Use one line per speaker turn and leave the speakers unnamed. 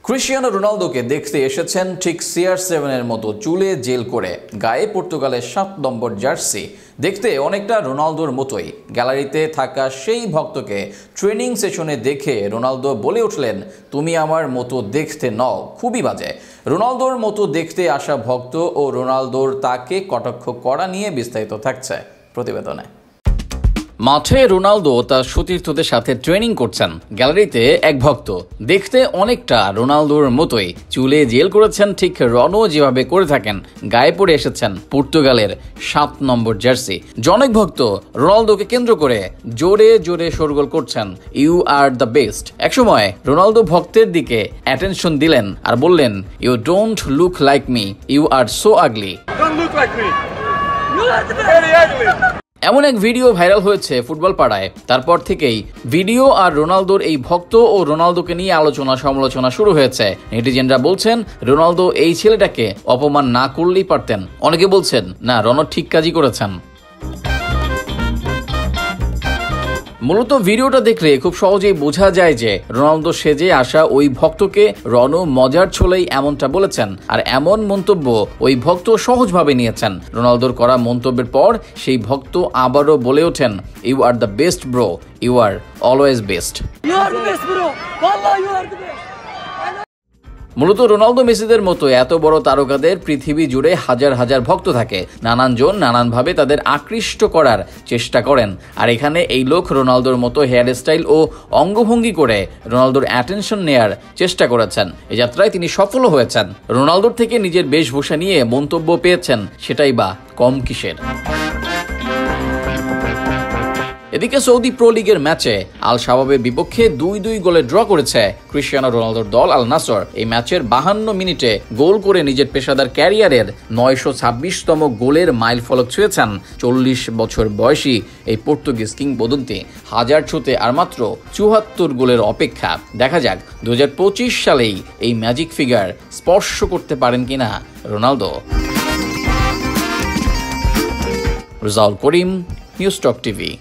Cristiano রোনালদোকে দেখতে এসেছেন ঠিক CR7-এর মতো চুলে জেল করে, গায়ে পর্তুগালের 7 নম্বর জার্সি। দেখতে অনেকটা রোনালদোর মতোই। গ্যালারিতে থাকা সেই ভক্তকে ট্রেনিং সেশনে দেখে রোনালদো বলে উঠলেন, তুমি আমার মতো দেখতে নও, খুবই বাজে। রোনালদোর মতো দেখতে আসা ভক্ত ও রোনালদোর তাকে কটাক্ষ করা নিয়ে বিস্তারিত থাকছে প্রতিবেদনে। মাঠে রোনালদো তার সতীর্থদের সাথে ট্রেনিং করছেন। গ্যালারিতে এক ভক্ত দেখতে অনেকটা রোনালদোর মতোই, চুলে জেল করেছেন ঠিক রনো যেভাবে করে থাকেন, গায়ে পড়ে এসেছেন পর্তুগালের 7 নম্বর জার্সি। জনক ভক্ত রোনালদোকে কেন্দ্র করে জোরে জোরে শোরগোল করছেন, ইউ আর দ্য বেস্ট। একসময় রোনালদো ভক্তের দিকে অ্যাটেনশন দিলেন আর বললেন, you don't look like me, you are so ugly. এমন এক ভিডিও ভাইরাল হয়েছে ফুটবল পাড়ায়। তারপর থেকেই ভিডিও আর রোনালদোর এই ভক্ত ও রোনালদোকে নিয়ে আলোচনা সমালোচনা শুরু হয়েছে। নেটিজেনরা বলছেন, রোনালদো এই ছেলেটাকে অপমান না করলেই পারতেন। অনেকে বলছেন, না, রনো ঠিক কাজই করেছেন। মূলত ভিডিওটা দেখলে খুব সহজেই বোঝা যায় যে রোনালদো সেজে আসা ওই ভক্তকে রনো মজার ছলেই এমনটা বলেছেন, আর এমন মন্তব্য ওই ভক্ত সহজভাবে নিয়েছেন। রোনালদোর করা মন্তব্যের পর সেই ভক্ত আবারও বলে ওঠেন, you are the best bro, you are always best. মূলত রোনালদো মেসিদের মতো এত বড় তারকাদের পৃথিবী জুড়ে হাজার হাজার ভক্ত থাকে। নানানজন নানানভাবে তাদের আকৃষ্ট করার চেষ্টা করেন, আর এখানে এই লোক রোনালদোর মতো হেয়ার স্টাইল ও অঙ্গভঙ্গি করে রোনালদোর অ্যাটেনশন নেয়ার চেষ্টা করেছেন। এই যাত্রায় তিনি সফলও হয়েছেন। রোনালদোর থেকে নিজের বেশভূষা নিয়ে মন্তব্য পেয়েছেন, সেটাই বা কম কিসের। এদিকে সৌদি প্রো লিগের ম্যাচে আল শাবাবের বিপক্ষে 2-2 গোলে ড্র করেছে ক্রিস্টিয়ানো রোনালদোর দল আল নাসর। এই ম্যাচের 52 মিনিটে গোল করে নিজের পেশাদার ক্যারিয়ারের 926তম গোলের মাইল ফলক ছুঁয়েছেন 40 বছর বয়সী এই পর্তুগিজ কিংবদন্তি। হাজার ছুঁতে আর মাত্র 74 গোলের অপেক্ষা। দেখা যাক 2025 সালেই এই ম্যাজিক ফিগার স্পর্শ করতে পারেন কিনা রোনালদো। রেজাউল করিম, নিউজ টক টিভি।